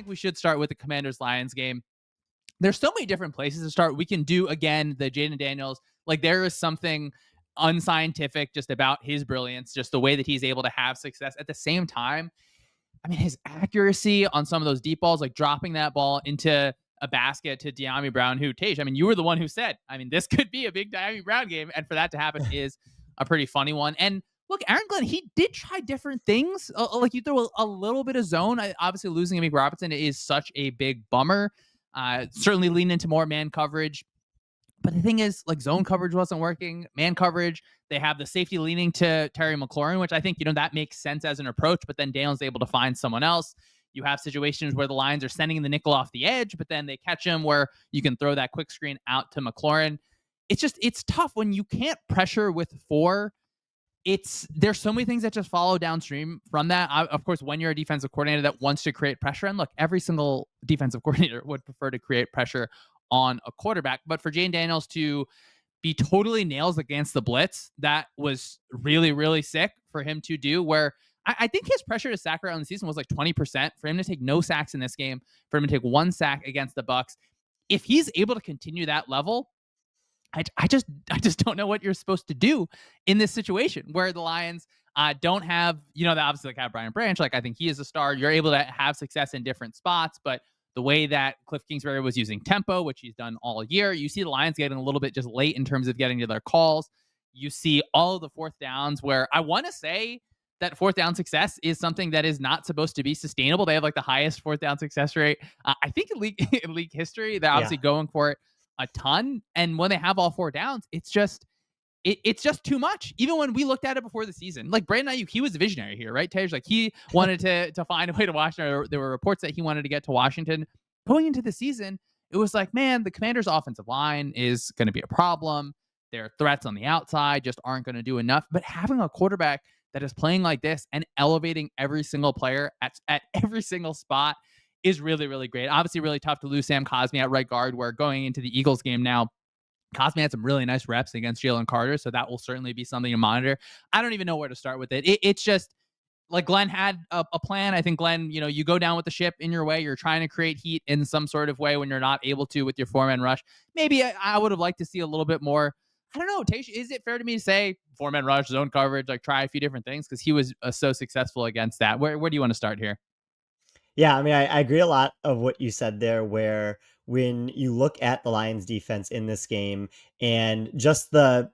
we should start with the Commanders-Lions game. There's so many different places to start. We can do, again, the Jaden Daniels. Like, there is something unscientific just about his brilliance, just the way that he's able to have success. At the same time, I mean, his accuracy on some of those deep balls, like dropping that ball into a basket to De'Ami Brown, who, Tej, I mean, you were the one who said, I mean, this could be a big De'Ami Brown game. And for that to happen is a pretty funny one. And look, Aaron Glenn, he did try different things. Like, you throw a little bit of zone. Obviously, losing Amik Robertson is such a big bummer. Certainly lean into more man coverage. But the thing is, like, zone coverage wasn't working. Man coverage, they have the safety leaning to Terry McLaurin, which I think, that makes sense as an approach. But then Daniel's able to find someone else. You have situations where the Lions are sending the nickel off the edge, but then they catch him where you can throw that quick screen out to McLaurin. It's tough when you can't pressure with 4. There's so many things that just follow downstream from that. Of course, when you're a defensive coordinator that wants to create pressure, and look, every single defensive coordinator would prefer to create pressure on a quarterback. But for Jaden Daniels to be totally nails against the blitz, that was really, really sick for him to do, where I think his pressure to sack rate on the season was like 20%. For him to take no sacks in this game, for him to take 1 sack against the Bucs, if he's able to continue that level, I just don't know what you're supposed to do in this situation where the Lions don't have, they obviously have Brian Branch. Like, I think he is a star. You're able to have success in different spots, but the way that Cliff Kingsbury was using tempo, which he's done all year, you see the Lions getting a little bit just late in terms of getting to their calls. You see all of the fourth downs where I want to say that fourth down success is something that is not supposed to be sustainable. They have like the highest fourth down success rate, I think, in league history. They're obviously going for it a ton. And when they have all 4 downs, it's just too much. Even when we looked at it before the season, like Brandon Ayuk, he was a visionary here, right, Tej? Like, he wanted to find a way to Washington. There were reports that he wanted to get to Washington. Going into the season, it was like, man, the Commanders' offensive line is going to be a problem. Their threats on the outside just aren't going to do enough. But having a quarterback that is playing like this and elevating every single player at every single spot is really, really great. Obviously, really tough to lose Sam Cosmi at right guard, where going into the Eagles game now, Cosmi had some really nice reps against Jalen Carter, so that will certainly be something to monitor. I don't even know where to start with it. It's just, like, Glenn had a plan. I think Glenn, you go down with the ship in your way. You're trying to create heat in some sort of way when you're not able to with your 4-man rush. Maybe I would have liked to see a little bit more. I don't know, Tej, is it fair to me to say 4-man rush, zone coverage, like try a few different things? Because he was so successful against that. Where do you want to start here? Yeah, I mean, I agree a lot of what you said there, where when you look at the Lions defense in this game and just the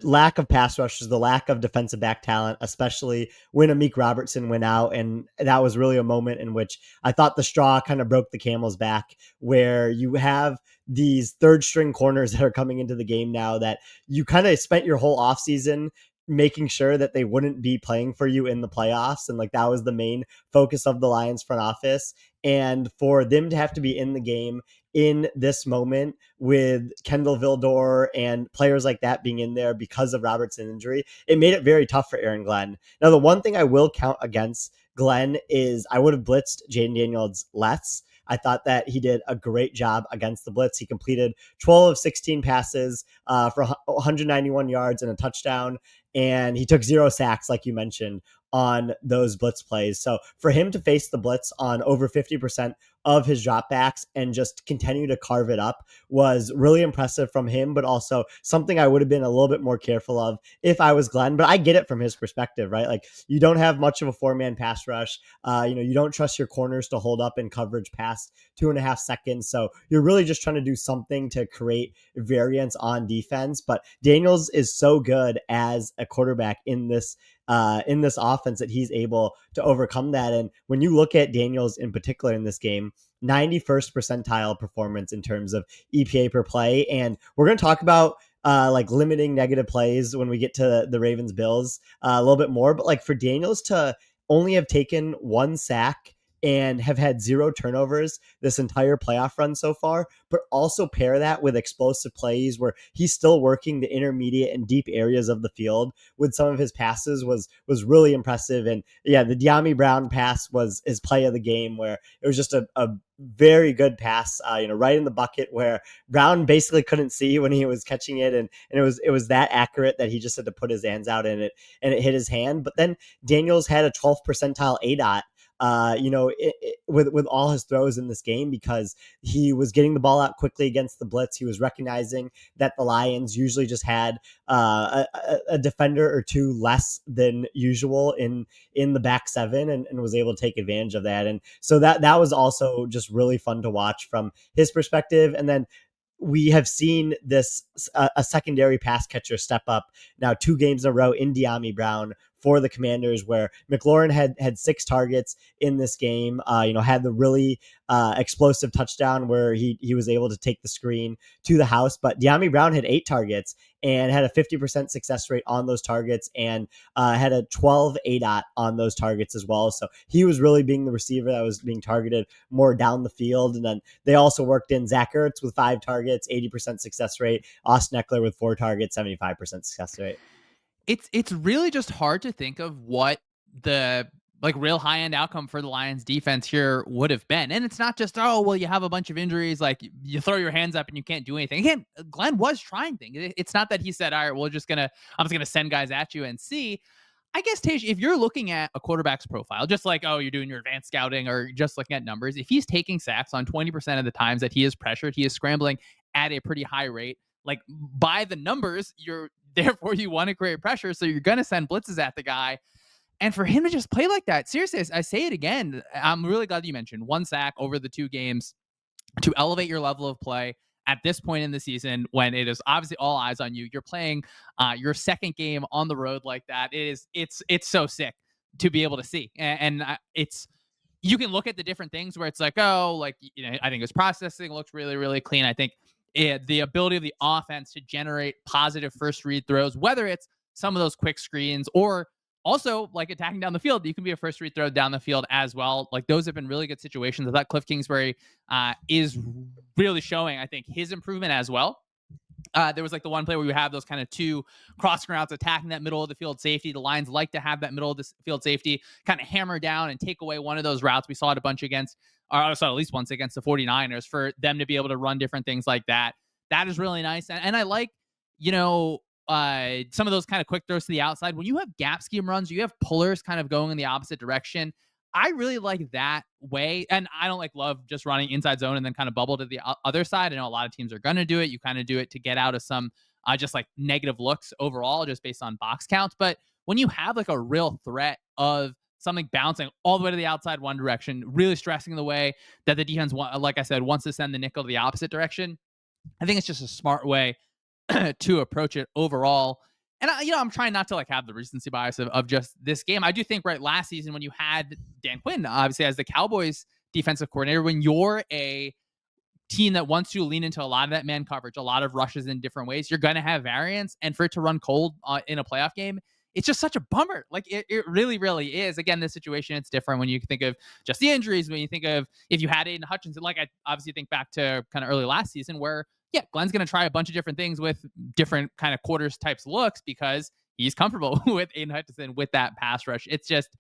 lack of pass rushes, the lack of defensive back talent, especially when Amik Robertson went out. And that was really a moment in which I thought the straw kind of broke the camel's back, where you have these third string corners that are coming into the game now that you kind of spent your whole offseason making sure that they wouldn't be playing for you in the playoffs. And like, that was the main focus of the Lions front office. And for them to have to be in the game in this moment with Kendall Vildor and players like that being in there because of Robertson's injury, it made it very tough for Aaron Glenn. Now, the one thing I will count against Glenn is I would have blitzed Jaden Daniels less. I thought that he did a great job against the blitz. He completed 12 of 16 passes for 191 yards and a touchdown. And he took 0 sacks, like you mentioned, on those blitz plays. So for him to face the blitz on over 50% of his dropbacks and just continue to carve it up was really impressive from him, but also something I would have been a little bit more careful of if I was Glenn. But I get it from his perspective, right? Like, you don't have much of a 4-man pass rush. You don't trust your corners to hold up in coverage past 2.5 seconds. So you're really just trying to do something to create variance on defense. But Daniels is so good as a quarterback in this offense that he's able to overcome that. And when you look at Daniels in particular in this game, 91st percentile performance in terms of EPA per play. And we're going to talk about like limiting negative plays when we get to the Ravens Bills a little bit more. But like, for Daniels to only have taken 1 sack and have had 0 turnovers this entire playoff run so far, but also pair that with explosive plays where he's still working the intermediate and deep areas of the field with some of his passes was really impressive. And yeah, the De'Ami Brown pass was his play of the game, where it was just a very good pass, right in the bucket, where Brown basically couldn't see when he was catching it. And it was that accurate that he just had to put his hands out in it and it hit his hand. But then Daniels had a 12th percentile ADOT with all his throws in this game, because he was getting the ball out quickly against the blitz. He was recognizing that the Lions usually just had a defender or two less than usual in the back seven, and was able to take advantage of that. And so that was also just really fun to watch from his perspective. And then we have seen this a secondary pass catcher step up now 2 games in a row in Diami Brown for the Commanders, where McLaurin had 6 targets in this game. Had the really explosive touchdown where he was able to take the screen to the house. But Diami Brown had 8 targets and had a 50% success rate on those targets, and had a 12 ADOT on those targets as well. So he was really being the receiver that was being targeted more down the field. And then they also worked in Zach Ertz with 5 targets, 80% success rate. Austin Eckler with 4 targets, 75% success rate. It's really just hard to think of what the like real high end outcome for the Lions defense here would have been. And it's not just, oh, well, you have a bunch of injuries, like you throw your hands up and you can't do anything. Again, Glenn was trying things. It's not that he said, all right, I'm just gonna send guys at you and see. I guess, Tej, if you're looking at a quarterback's profile, just like, oh, you're doing your advanced scouting or just looking at numbers, if he's taking sacks on 20% of the times that he is pressured, he is scrambling at a pretty high rate. Like by the numbers, therefore you want to create pressure. So you're going to send blitzes at the guy. And for him to just play like that, seriously, I say it again, I'm really glad you mentioned 1 sack over the 2 games to elevate your level of play at this point in the season when it is obviously all eyes on you. You're playing your second game on the road like that. It's so sick to be able to see. And it's, you can look at the different things where it's like, oh, like, I think his processing looks really, really clean. I think the ability of the offense to generate positive first read throws, whether it's some of those quick screens or also like attacking down the field, you can be a first read throw down the field as well. Like those have been really good situations. I thought Cliff Kingsbury is really showing, I think, his improvement as well. There was like the one play where you have those kind of 2 crossing routes attacking that middle of the field safety. The Lions like to have that middle of the field safety kind of hammer down and take away one of those routes. We saw it a bunch against, or I saw at least once against the 49ers, for them to be able to run different things like that. That is really nice. And I like, some of those kind of quick throws to the outside. When you have gap scheme runs, you have pullers kind of going in the opposite direction. I really like that way. And I don't love just running inside zone and then kind of bubble to the other side. I know a lot of teams are going to do it. You kind of do it to get out of some just like negative looks overall, just based on box counts. But when you have like a real threat of something bouncing all the way to the outside one direction, really stressing the way that the defense, like I said, wants to send the nickel to the opposite direction, I think it's just a smart way to approach it overall. And I'm trying not to have the recency bias of just this game. I do think last season when you had Dan Quinn, obviously as the Cowboys defensive coordinator, when you're a team that wants to lean into a lot of that man coverage, a lot of rushes in different ways, you're going to have variance. And for it to run cold in a playoff game, it's just such a bummer. Like it really, really is. Again, this situation, it's different when you think of just the injuries, when you think of if you had Aiden Hutchinson, like I obviously think back to kind of early last season where, yeah, Glenn's going to try a bunch of different things with different kind of quarters types looks because he's comfortable with Aiden Hutchinson with that pass rush. It's just,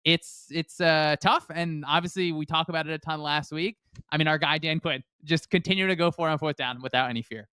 it's tough. And obviously we talked about it a ton last week. I mean, our guy, Dan Quinn, just continue to go for it on 4th down without any fear.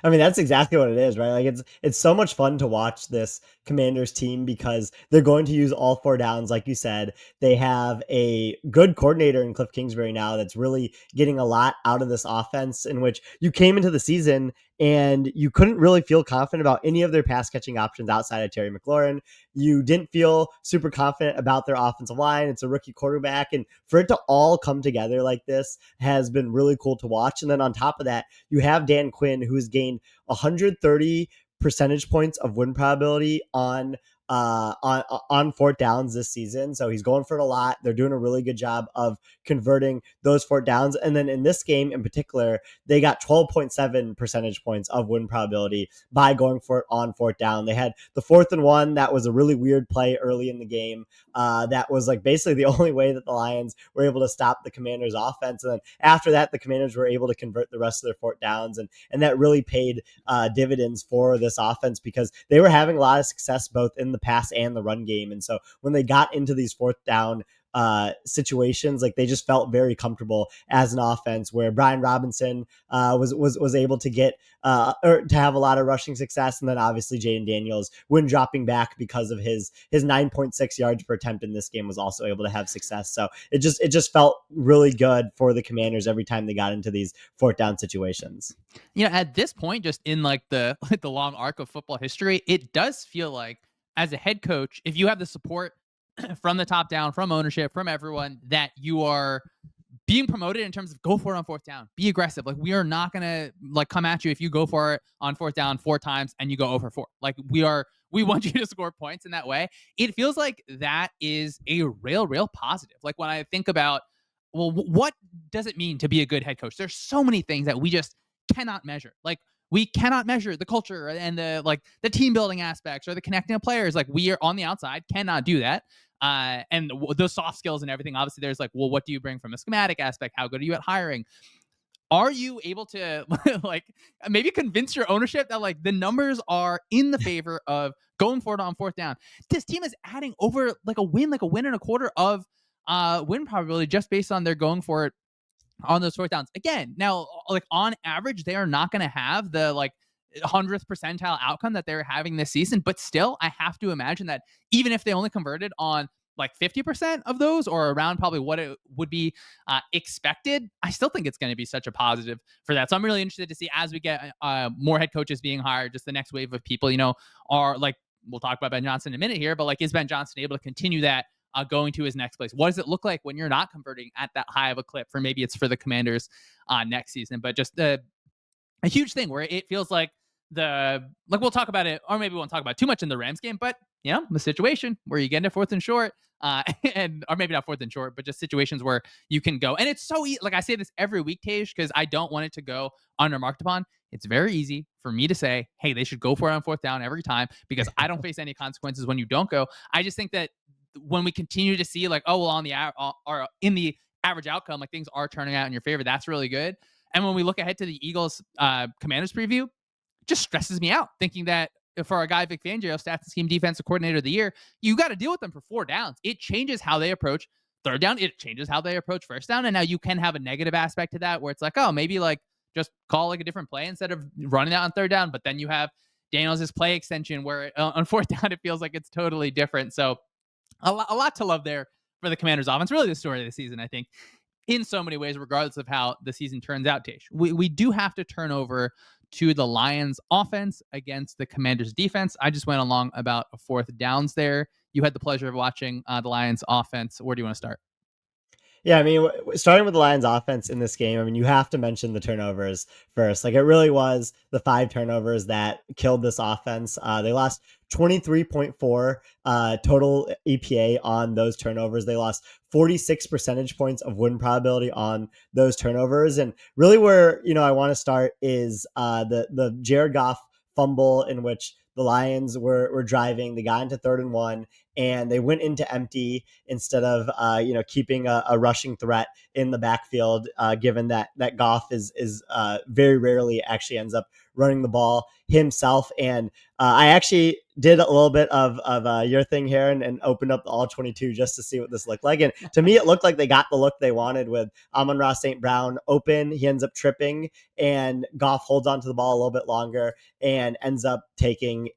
I mean, that's exactly what it is, right? Like it's so much fun to watch this Commanders team because they're going to use all 4 downs, like you said. They have a good coordinator in Cliff Kingsbury now that's really getting a lot out of this offense, in which you came into the season and you couldn't really feel confident about any of their pass catching options outside of Terry McLaurin. You didn't feel super confident about their offensive line. It's a rookie quarterback. And for it to all come together like this has been really cool to watch. And then on top of that, you have Dan Quinn, who has gained 130 percentage points of win probability on 4th downs this season. So he's going for it a lot. They're doing a really good job of converting those 4th downs. And then in this game in particular, they got 12.7 percentage points of win probability by going for it on 4th down. They had the 4th and 1. That was a really weird play early in the game. That was basically the only way that the Lions were able to stop the Commanders offense. And then after that, the Commanders were able to convert the rest of their 4th downs. And that really paid dividends for this offense because they were having a lot of success both in the pass and the run game. And so when they got into these 4th down situations. Like they just felt very comfortable as an offense, where Brian Robinson was able to get or to have a lot of rushing success, and then obviously Jaden Daniels, when dropping back because of his 9.6 yards per attempt in this game, was also able to have success. So it just felt really good for the Commanders every time they got into these fourth down situations. At this point, just in like the like the long arc of football history, it does feel like as a head coach, if you have the support from the top down, from ownership, from everyone, that you are being promoted in terms of go for it on fourth down, be aggressive. Like we are not gonna like come at you if you go for it on fourth down 4 times and you go over 4. Like we want you to score points in that way. It feels like that is a real positive. Like when I think about, well, what does it mean to be a good head coach? There's so many things that we just cannot measure. Like we cannot measure the culture and the team building aspects or the connecting of players. Like we are on the outside, cannot do that. And those soft skills and everything. Obviously, there's like, well, what do you bring from a schematic aspect? How good are you at hiring? Are you able to like maybe convince your ownership that like the numbers are in the favor of going for it on fourth down? This team is adding over like a win and a quarter of win probability just based on their going for it on those fourth downs. Again, now like on average, they are not going to have the like 100th percentile outcome that they're having this season, but still, I have to imagine that even if they only converted on like 50% of those or around probably what it would be expected, I still think it's going to be such a positive for that. So I'm really interested to see as we get more head coaches being hired, just the next wave of people, are like, we'll talk about Ben Johnson in a minute here, but like, is Ben Johnson able to continue that going to his next place? What does it look like when you're not converting at that high of a clip for maybe it's for the Commanders next season? But just a huge thing where it feels like we'll talk about it, or maybe we won't talk about it too much in the Rams game, but the situation where you get into fourth and short, and or maybe not fourth and short, but just situations where you can go. And it's so easy. Like I say this every week, Tej, because I don't want it to go unremarked upon. It's very easy for me to say, hey, they should go for it on fourth down every time because I don't face any consequences when you don't go. I just think that when we continue to see like, oh, well, on the or in the average outcome, like things are turning out in your favor, that's really good. And when we look ahead to the Eagles Commanders preview, just stresses me out thinking that for a guy Vic Fangio, stats and scheme defensive coordinator of the year, you got to deal with them for 4 downs. It changes how they approach third down. It changes how they approach first down. And now you can have a negative aspect to that where it's like, oh, maybe like just call like a different play instead of running out on third down. But then you have Daniels' play extension where on fourth down, it feels like it's totally different. So a lot to love there for the Commanders offense. Really the story of the season, I think, in so many ways, regardless of how the season turns out, Tej. We do have to turn over to the Lions offense against the Commanders defense. I just went along about a fourth downs there. You had the pleasure of watching the Lions offense. Where do you want to start? Yeah, I mean, starting with the Lions offense in this game, I mean, you have to mention the turnovers first. Like, it really was the 5 turnovers that killed this offense. They lost 23.4 total EPA on those turnovers. They lost 46 percentage points of win probability on those turnovers. And really where, I want to start is the Jared Goff fumble in which the Lions were driving. They got into 3rd and 1, and they went into empty instead of keeping a rushing threat in the backfield. Given that Goff is very rarely actually ends up running the ball himself. And I actually did a little bit of your thing here and opened up the all 22 just to see what this looked like. And to me, it looked like they got the look they wanted with Amon-Ra St. Brown open. He ends up tripping, and Goff holds onto the ball a little bit longer and ends up taking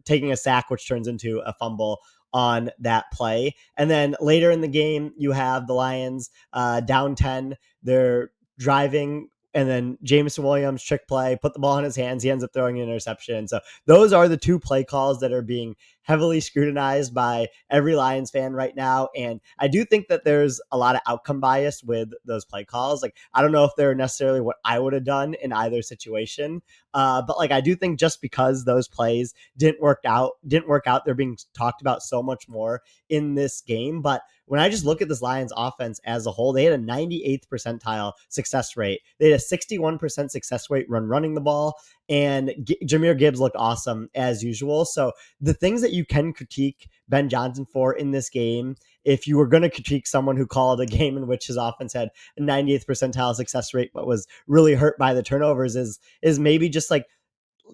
taking a sack, which turns into a fumble on that play. And then later in the game, you have the Lions down 10. They're driving, and then Jameson Williams trick play, put the ball in his hands. He ends up throwing an interception. So those are the 2 play calls that are being heavily scrutinized by every Lions fan right now. And I do think that there's a lot of outcome bias with those play calls. Like, I don't know if they're necessarily what I would have done in either situation. But like, I do think just because those plays didn't work out, they're being talked about so much more in this game. But when I just look at this Lions offense as a whole, they had a 98th percentile success rate. They had a 61% success rate running the ball, and Jahmyr Gibbs looked awesome as usual. So the things that you can critique Ben Johnson for in this game, if you were going to critique someone who called a game in which his offense had a 98th percentile success rate but was really hurt by the turnovers, is maybe just like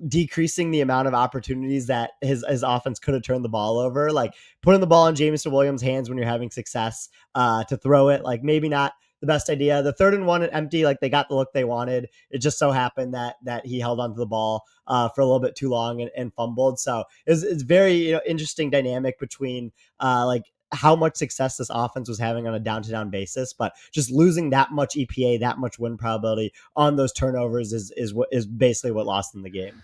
decreasing the amount of opportunities that his offense could have turned the ball over, like putting the ball in Jameson Williams' hands when you're having success to throw it, like maybe not the best idea. The 3rd and 1 and empty, like they got the look they wanted. It just so happened that he held onto the ball for a little bit too long and fumbled. So it's very interesting dynamic between like how much success this offense was having on a down to down basis, but just losing that much EPA, that much win probability on those turnovers is what is basically what lost in the game.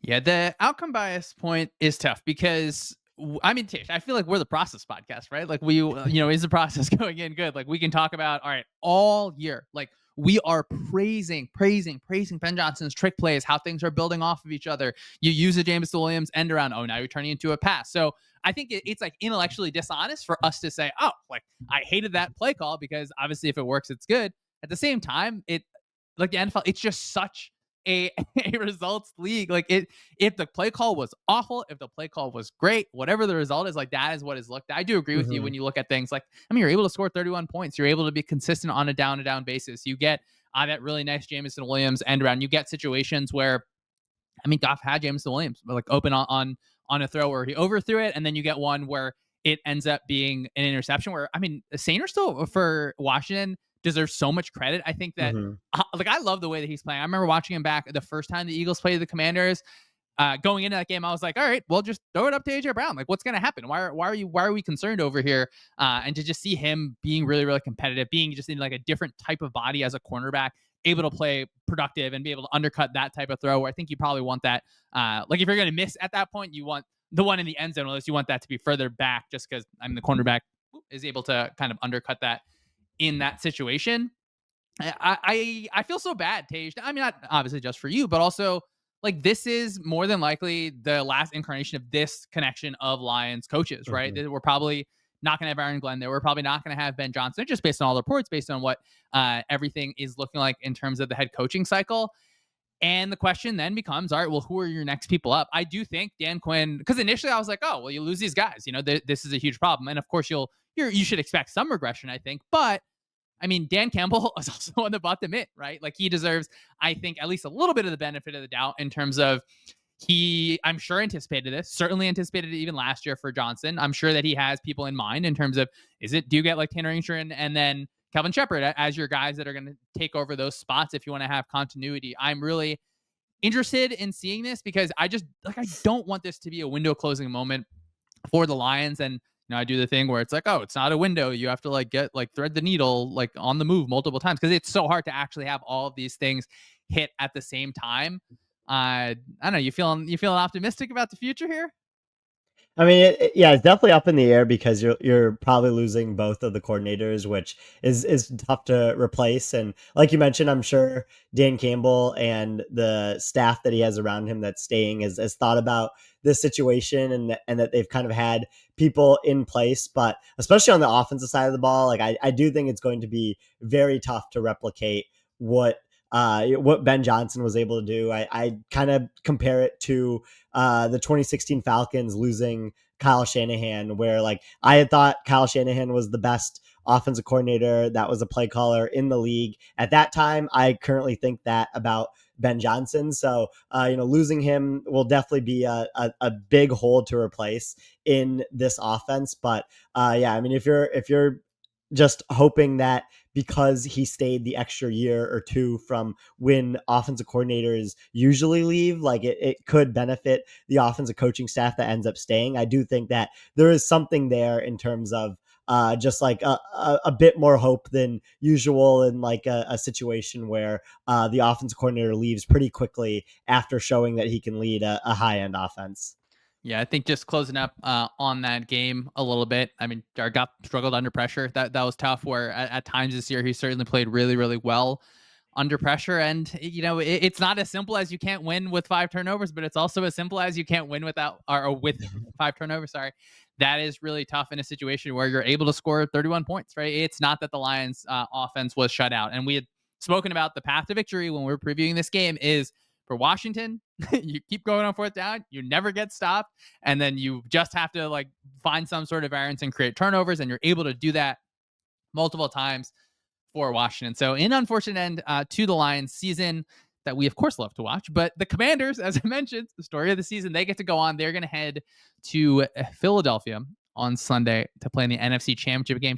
Yeah, the outcome bias point is tough because I mean, Tish, I feel like we're the process podcast, right? Like is the process going in good? Like we can talk about, all right, all year. Like we are praising Ben Johnson's trick plays, how things are building off of each other. You use a James Williams end around. Oh, now you're turning into a pass. So I think it's like intellectually dishonest for us to say, oh, like I hated that play call because obviously if it works, it's good. At the same time, like the NFL, it's just such a, a results league. Like if the play call was awful, if the play call was great, whatever the result is, like that is what is looked at. I do agree with you Mm-hmm. when you look at things like, I mean, you're able to score 31 points. You're able to be consistent on a down to down basis. You get that really nice Jameson Williams end around. You get situations where, I mean, Goff had Jameson Williams like open on a throw where he overthrew it, and then you get one where it ends up being an interception. Where I mean, Sainer still for Washington deserves so much credit. I think that Mm-hmm. like I love the way that he's playing. I remember watching him back the first time the Eagles played the Commanders. Going into that game, I was like, all right, well, just throw it up to AJ Brown. Like, what's going to happen? Why are we concerned over here? And to just see him being really, really competitive, being just in like a different type of body as a cornerback, able to play productive and be able to undercut that type of throw. Where I think you probably want that. Like if you're going to miss at that point, you want the one in the end zone. Unless you want that to be further back, just because I mean the cornerback is able to kind of undercut that in that situation. I feel so bad, Tej. I mean, not obviously just for you, but also like this is more than likely the last incarnation of this connection of Lions coaches, right? Mm-hmm. We're probably not going to have Aaron Glenn there. We're probably not going to have Ben Johnson, just based on all the reports, based on what everything is looking like in terms of the head coaching cycle. And the question then becomes, all right, well, who are your next people up? I do think Dan Quinn, because initially I was like, oh, well, you lose these guys. This is a huge problem, and of course you should expect some regression, I think, but I mean, Dan Campbell is also on the bottom it, right? Like he deserves, I think, at least a little bit of the benefit of the doubt in terms of I'm sure anticipated this, certainly anticipated it even last year for Johnson. I'm sure that he has people in mind in terms of, do you get like Tanner Inkster and then Kelvin Shepard as your guys that are going to take over those spots if you want to have continuity? I'm really interested in seeing this because I don't want this to be a window closing moment for the Lions. And I do the thing where it's like, oh, it's not a window. You have to like get like thread the needle like on the move multiple times because it's so hard to actually have all of these things hit at the same time. I don't know. You feeling optimistic about the future here? I mean, yeah, it's definitely up in the air because you're probably losing both of the coordinators, which is tough to replace. And like you mentioned, I'm sure Dan Campbell and the staff that he has around him that's staying has thought about this situation and that they've kind of had people in place. But especially on the offensive side of the ball, like I do think it's going to be very tough to replicate what Ben Johnson was able to do. I kind of compare it to the 2016 Falcons losing Kyle Shanahan, where like I had thought Kyle Shanahan was the best offensive coordinator that was a play caller in the league at that time. I currently think that about Ben Johnson. So, losing him will definitely be a big hole to replace in this offense. But yeah, I mean, if you're just hoping that because he stayed the extra year or two from when offensive coordinators usually leave, like it could benefit the offensive coaching staff that ends up staying. I do think that there is something there in terms of just like a bit more hope than usual in like a situation where the offensive coordinator leaves pretty quickly after showing that he can lead a high end offense. Yeah, I think just closing up on that game a little bit. I mean, Jared Goff struggled under pressure. That was tough. Where at times this year he certainly played really, really well under pressure. And it's not as simple as you can't win with 5 turnovers, but it's also as simple as you can't win without or with 5 turnovers. Sorry, that is really tough in a situation where you're able to score 31 points. Right? It's not that the Lions' offense was shut out, and we had spoken about the path to victory when we were previewing this game. Is for Washington, you keep going on 4th down, you never get stopped, and then you just have to like find some sort of variance and create turnovers, and you're able to do that multiple times for Washington. So, in unfortunate end to the Lions season, that we of course love to watch. But the Commanders, as I mentioned, the story of the season, they get to go on. They're going to head to Philadelphia on Sunday to play in the NFC Championship game.